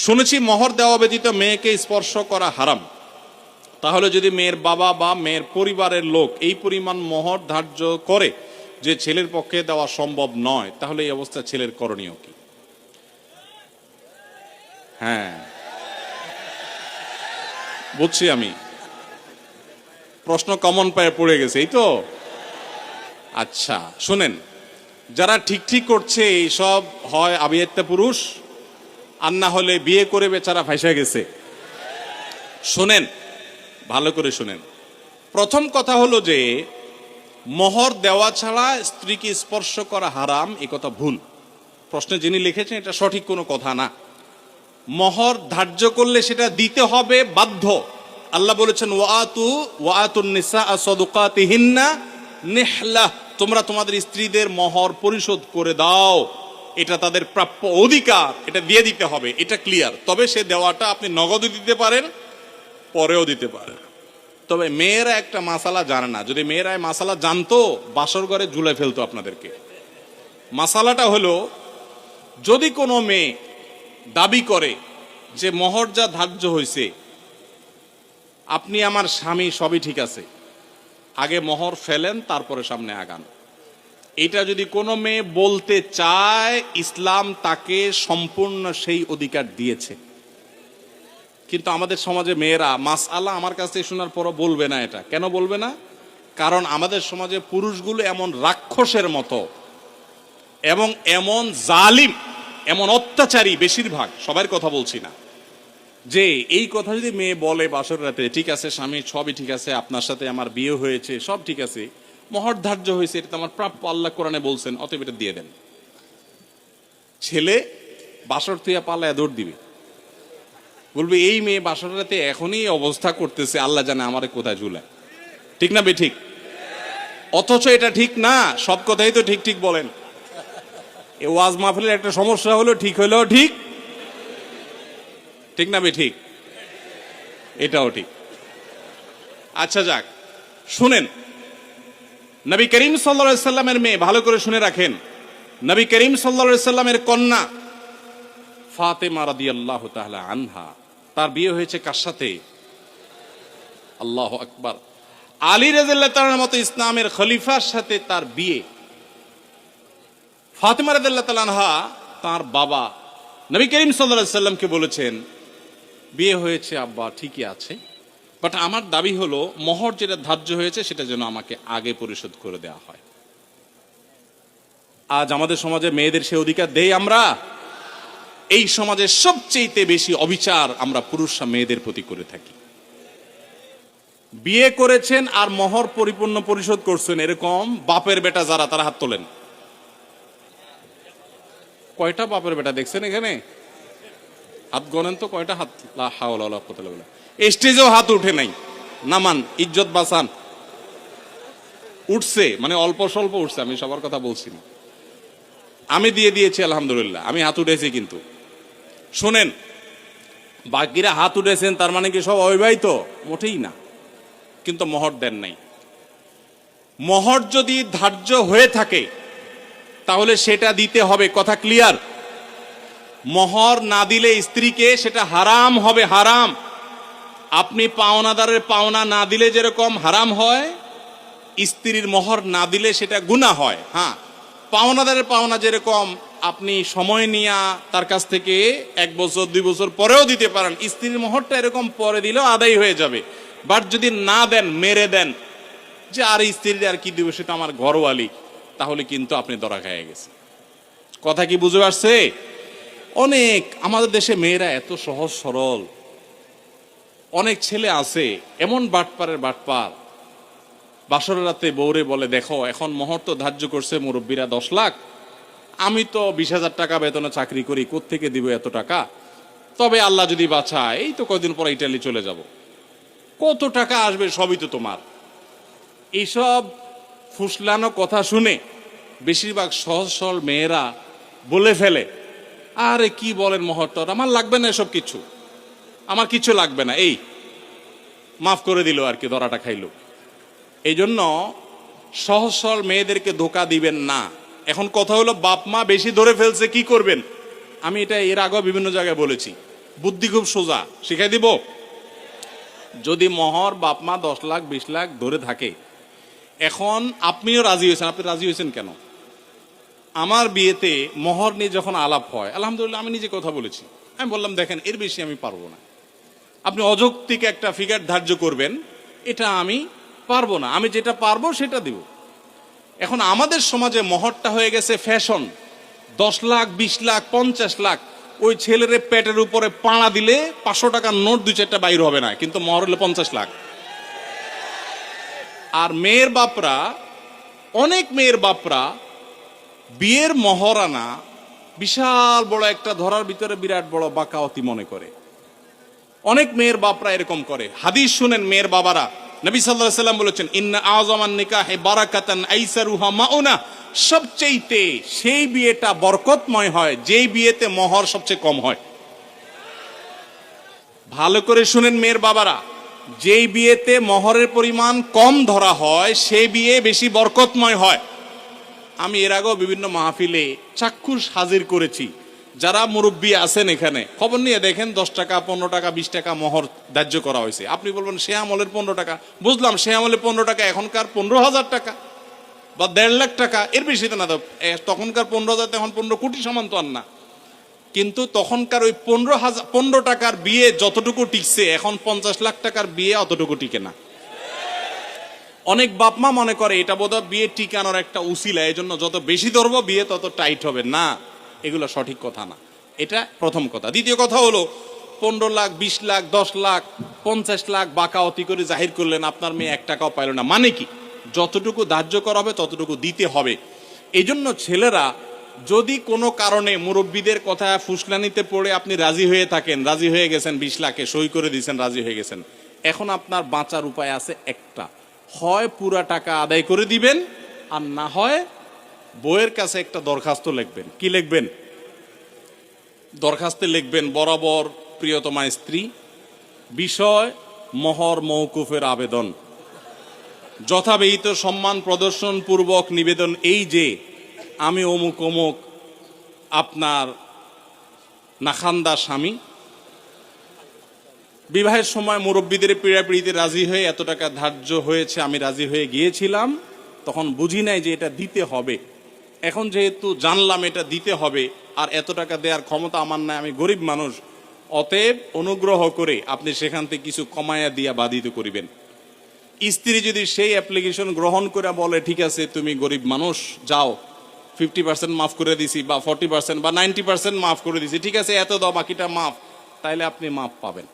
শুনেছি মোহর দেওয়া ব্যতীত মেয়েকে স্পর্শ করা হারাম। তাহলে যদি মেয়ের বাবা বা মেয়ের পরিবারের লোক এই পরিমাণ মোহর ধার্য করে যে ছেলের পক্ষে দেওয়া সম্ভব নয়, তাহলে এই অবস্থা ছেলের করণীয় কি? হ্যাঁ, বুঝছি আমি, প্রশ্ন কমন পায়ে পড়ে গেছে, এই তো। আচ্ছা শুনেন, যারা ঠিক ঠিক করছে এইসব হয় আবিয়াত্তা পুরুষ, আর না হলে বিয়ে করে বেচারা ফাঁসা গেছে। শোনেন, ভালো করে শুনেন। প্রথম কথা হলো যে মোহর দেওয়া ছাড়া স্ত্রীকে স্পর্শ করা হারাম, এ কথা ভুল। প্রশ্নে যিনি লিখেছেন এটা সঠিক কোনো কথা না। মোহর ধার্য করলে সেটা দিতে হবে বাধ্য। আল্লাহ বলেছেন ওয়াতুন নিসা সাদুকাতিহিন্না নিহলা, তোমরা তোমাদের স্ত্রীদের মোহর পরিশোধ করে দাও, এটা তাদের প্রাপ্য অধিকার, এটা দিয়ে দিতে হবে, এটা ক্লিয়ার। তবে সে দেওয়াটা আপনি নগদও দিতে পারেন, পরেও দিতে পারেন। তবে মেয়েরা একটা মাসালা জানে না। যদি মেয়েরা মাসালা জানতো, বাসর ঘরে ঝুলে ফেলতো আপনাদেরকে। মাসালাটা হলো, যদি কোনো মেয়ে দাবি করে যে মোহর যা ধার্য হয়েছে, আপনি আমার স্বামী, সবই ঠিক আছে, আগে মোহর ফেলেন তারপরে সামনে আগান, এটা যদি কোনো মেয়ে বলতে চায়, ইসলাম তাকে সম্পূর্ণ সেই অধিকার দিয়েছে। কিন্তু আমাদের সমাজে মেয়েরা মাসআলা আমার কাছে শোনার পরও বলবে না। এটা কেন বলবে না? কারণ আমাদের সমাজে পুরুষগুলো এমন রাক্ষসের মতো এবং এমন জালিম, এমন অত্যাচারী, বেশিরভাগ, সবার কথা বলছি না, যে এই কথা যদি মেয়ে বলে বাসর রাতে, ঠিক আছে স্বামী, সবই ঠিক আছে, আপনার সাথে আমার বিয়ে হয়েছে, সব ঠিক আছে, মোহর ধার্য হয়েছে, এটা আমার প্রাপ্য, আল্লাহ কোরআনে বলছেন, অতএব এটা দিয়ে দেন। ছেলে বাসর থুয়া পাল্লায় দৌড় দিবে, বলবে এই মেয়ে বাসর রাতে এখনই অবস্থা করতেছে, আল্লাহ জানে আমারে কোথায় ঝুলায়। ঠিক না বে ঠিক? অথচ এটা ঠিক না। সব কথাই তো ঠিক ঠিক বলেন। এ ওয়াজ মাহফিলের একটা সমস্যা হলো, ঠিক হইলেও ঠিক, ঠিক না বে ঠিক? এটাও ঠিক। আচ্ছা যাক, শুনেন, নবী করিম সাল্লাল্লাহু আলাইহি সাল্লামের মেয়ে, ভালো করে শুনে রাখেন, নবী করিম সাল্লাল্লাহু আলাইহি সাল্লামের কন্যা ফাতেমা রাদিয়াল্লাহু তাআলা আনহা, তার বিয়ে হয়েছে কার সাথে? আল্লাহু আকবার। আলী রাদিয়াল্লাহু তাআলার মতো ইসলামের খলিফার সাথে তার বিয়ে। ফাতেমা রাদিয়াল্লাহু তাআলা আনহা তার বাবা নবী করিম সাল্লাল্লাহু আলাইহি সাল্লামকে বলেছেন, বিয়ে হয়েছে আব্বা, ঠিকই আছে, বাট আমার দাবি হলো মোহর যেটা ধার্য হয়েছে সেটা যেন আমাকে আগে পরিশোধ করে দেওয়া হয়। আজ আমাদের সমাজে মেয়েদের সে অধিকার দেই আমরা? এই সমাজের সবচেয়ে বেশি অবিচার আমরা পুরুষরা মেয়েদের প্রতি করে থাকি। বিয়ে করেছেন আর মোহর পরিপূর্ণ পরিশোধ করছেন এরকম বাপের বেটা যারা, তারা হাত তোলেন। কয়টা বাপের বেটা দেখছেন এখানে? হাত গণেন তো, কয়টা হাত? লা হাওলা ওয়ালা কুওয়াতা ইল্লা বিল্লাহ। স্টেজেও হাত উঠে নাই, নামান, ইজ্জত বাঁচান। উঠছে মানে অল্প স্বল্প উঠছে, আমি সবার কথা বলছি না। আমি দিয়ে দিয়েছি আলহামদুলিল্লাহ, আমি হাত উঠেছি। কিন্তু শোনেন, বাকিরা হাত উঠেছেন তার মানে কি সব অবিবাহিত? মোটেই না। কিন্তু মোহর দেন নাই। মোহর যদি ধার্য হয়ে থাকে তাহলে সেটা দিতে হবে, কথা ক্লিয়ার। মোহর না দিলে স্ত্রীকে সেটা হারাম হবে, হারাম। আপনি পাওনাদারের পাওনা না দিলে যেরকম হারাম হয়, স্ত্রীর মোহর না দিলে সেটা গুনাহ হয়। হ্যাঁ, পাওনাদারের পাওনা যেরকম আপনি সময় নিয়ে তার কাছ থেকে 1 বছর 2 বছর পরেও দিতে পারেন, স্ত্রীর মোহরটা এরকম পরে দিলেও আদায় হয়ে যাবে। বাট যদি না দেন, মেরে দেন, যে আর স্ত্রীর আর কি দিব, সেটা আমার ঘরওয়ালি, তাহলে কিন্তু আপনি ধরা খেয়ে গেছেন। কথা কি বুঝে আসছে? অনেক আমাদের দেশে মেয়েরা এত সহজ সরল। অনেক ছেলে আছে এমন বাটপারের বাটপার, বাসরের রাতে বউরে বলে, দেখো এখন মোহর তো ধার্য করছে মুরব্বীরা 10 লাখ, আমি তো 20,000 টাকা বেতনে চাকরি করি, কোত্থেকে দিব এত টাকা? তবে আল্লাহ যদি বাঁচায়, এই তো কয়দিন পর ইটালি চলে যাব, কত টাকা আসবে, সবই তো তোমার। এইসব ফুসলানো কথা শুনে বেশিরভাগ সহজ সরল মেয়েরা বলে ফেলে, আরে কি বলেন, মোহরটর আমার লাগবে না, এসব কিছু আমার কিছু লাগবে না, এই মাফ করে দিল আর কি, ধরাটা খাইল। এই জন্য সহজ সরল মেয়েদেরকে ধোকা দিবেন না। এখন কথা হলো, বাপ মা বেশি ধরে ফেলছে, কি করবেন? আমি এটা এর আগেও বিভিন্ন জায়গায় বলেছি, বুদ্ধি খুব সোজা, শিখাই দিব। যদি মহর বাপ মা 10 লাখ 20 লাখ ধরে থাকে, এখন আপনিও রাজি হয়েছেন, আপনি রাজি হয়েছেন কেন? আমার বিয়েতে মহর নিয়ে যখন আলাপ হয়, আলহামদুলিল্লাহ আমি নিজে কথা বলেছি, আমি বললাম দেখেন এর বেশি আমি পারবো না, আপনি অযৌক্তিক একটা ফিগার ধার্য করবেন, এটা আমি পারবো না, আমি যেটা পারবো সেটা দিব। এখন আমাদের সমাজে মহরটা হয়ে গেছে ফ্যাশন। 10 লাখ 20 লাখ 50 লাখ, ওই ছেলের পেটের উপরে পাড়া দিলে 500 টাকার নোট 2-4টা বাইর হবে না, কিন্তু মহর হলে 50 লাখ। আর মেয়ের বাপরা, অনেক মেয়ের বাপরা বিয়ের মহরানা বিশাল বড় একটা ধরার ভিতরে বিরাট বড় বাকাওয়াতি মনে করে। অনেক মেয়ের বাপরা এরকম করে। হাদিস শুনেন মেয়ের বাবারা, নবী সাল্লাল্লাহু আলাইহি সাল্লাম বলেছেন ইন্না আযমান নিকাহে বারাকাতান আইসারুহা মাউনা, সবচেয়ে সেই বিয়েটা বরকতময় হয় যেই বিয়েতে মহর সবচেয়ে কম হয়। ভালো করে শুনেন মেয়ের বাবারা, যেই বিয়েতে মহরের পরিমাণ কম ধরা হয় সেই বিয়ে বেশি বরকতময় হয়। আমি এর আগেও বিভিন্ন মাহফিলে চাক্ষুষ হাজির করেছি, যারা মুরব্বী আছেন এখানে খবর নিয়ে দেখেন 10 টাকা 15 টাকা 20 টাকা মহর ধার্য করা হয়েছে। আপনি বলবেন সে আমলের 15 টাকা, বুঝলাম সে আমলে 15 টাকা, এখনকার 15,000 টাকা বা 1.5 লাখ টাকা, এর বেশি তো না। তখনকার 15,000 এখন 15 কোটি সমান তো আর না, কিন্তু তখনকার ওই 15 টাকার বিয়ে যতটুকু টিকছে এখন 50 লাখ টাকার বিয়ে অতটুকু টিকে না। অনেক বাপমা মনে করে এটা বোধহয় বিয়ে টিকানোর একটা উসিলা, এই জন্য যত বেশি ধরবো বিয়ে তত টাইট হবে। না, এগুলো সঠিক কথা না। এটা প্রথম কথা। দ্বিতীয় কথা হলো 15 লাখ 20 লাখ 10 লাখ 50 লাখ বাকাওয়াতি করে জাহির করলেন, আপনার মেয়ে 1 টাকাও পাইল না, মানে কি? যতটুকু ধার্য করা হবে ততটুকু দিতে হবে। এই জন্য ছেলেরা যদি কোনো কারণে মুরব্বীদের কথা ফুসলানিতে পড়ে আপনি রাজি হয়ে থাকেন, রাজি হয়ে গেছেন 20 লাখে সই করে দিয়েছেন, রাজি হয়ে গেছেন, এখন আপনার বাঁচার উপায় আছে একটা, হয় পুরা টাকা আদায় করে দিবেন, আর না হয় বউয়ের কাছে একটা দরখাস্ত লিখবেন। কি লিখবেন? দরখাস্তে লিখবেন, বরাবর প্রিয়তমা স্ত্রী, বিষয় মহর মওকুফের আবেদন, যথাবিহিত সম্মান প্রদর্শন পূর্বক নিবেদন এই যে আমি অমুক অমুক আপনার নাখান্দা স্বামী, বিবাহের সময় মুরব্বীদের পীড়াপিড়িতে রাজি হয়ে এত টাকা ধার্য হয়েছে, আমি রাজি হয়ে গিয়েছিলাম, তখন বুঝি নাই যে এটা দিতে হবে, এখন যেহেতু জানলাম এটা দিতে হবে আর এত টাকা দেওয়ার ক্ষমতা আমার নাই, আমি গরিব মানুষ, অতএব অনুগ্রহ করে আপনি সেখান থেকে কিছু কমায়া দিয়া বাধিত করিবেন। স্ত্রী যদি সেই অ্যাপ্লিকেশন গ্রহণ করে বলে ঠিক আছে তুমি গরিব মানুষ যাও 50% মাফ করে দিছি বা 40% বা 90% মাফ করে দিছি, ঠিক আছে এত দাও বাকিটা মাফ, তাইলে আপনি মাফ পাবেন।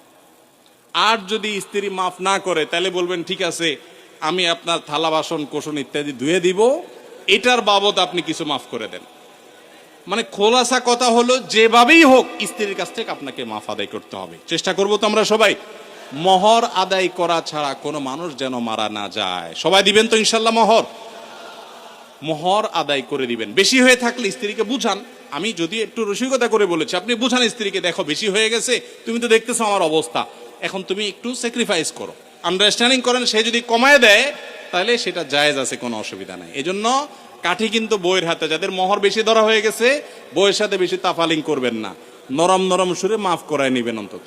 আর যদি স্ত্রী মাফ না করে তাহলে বলবেন ঠিক আছে আমি আপনার থালা বাসন কোসন ইত্যাদি ধুয়ে দিব, এটার বাবদ আপনি কিছু মাফ করে দেন। মানে খোলাসা কথা হলো যেভাবেই হোক স্ত্রীর কাছ থেকে আপনাকে মাফ আদায় করতে হবে। চেষ্টা করবো তো আমরা সবাই। মহর আদায় করা ছাড়া কোনো মানুষ যেন মারা না যায়। সবাই দিবেন তো ইনশাল্লাহ মহর? মহর আদায় করে দিবেন। বেশি হয়ে থাকলে স্ত্রীকে বুঝান, আমি যদি একটু রসিকতা করে বলেছি, আপনি বুঝান স্ত্রীকে, দেখো বেশি হয়ে গেছে, তুমি তো দেখতেছো আমার অবস্থা, এখন তুমি একটু স্যাক্রিফাইস করো, আন্ডারস্ট্যান্ডিং করেন। সে যদি কমায় দেয় তাহলে সেটা জায়েজ আছে, কোনো অসুবিধা নাই। এজন্য কাঠি কিন্তু বইয়ের হাতে। যাদের মহর বেশি ধরা হয়ে গেছে বইয়ের সাথে বেশি তাফালিং করবেন না, নরম নরম সুরে মাফ করায় নিবেন অন্তত।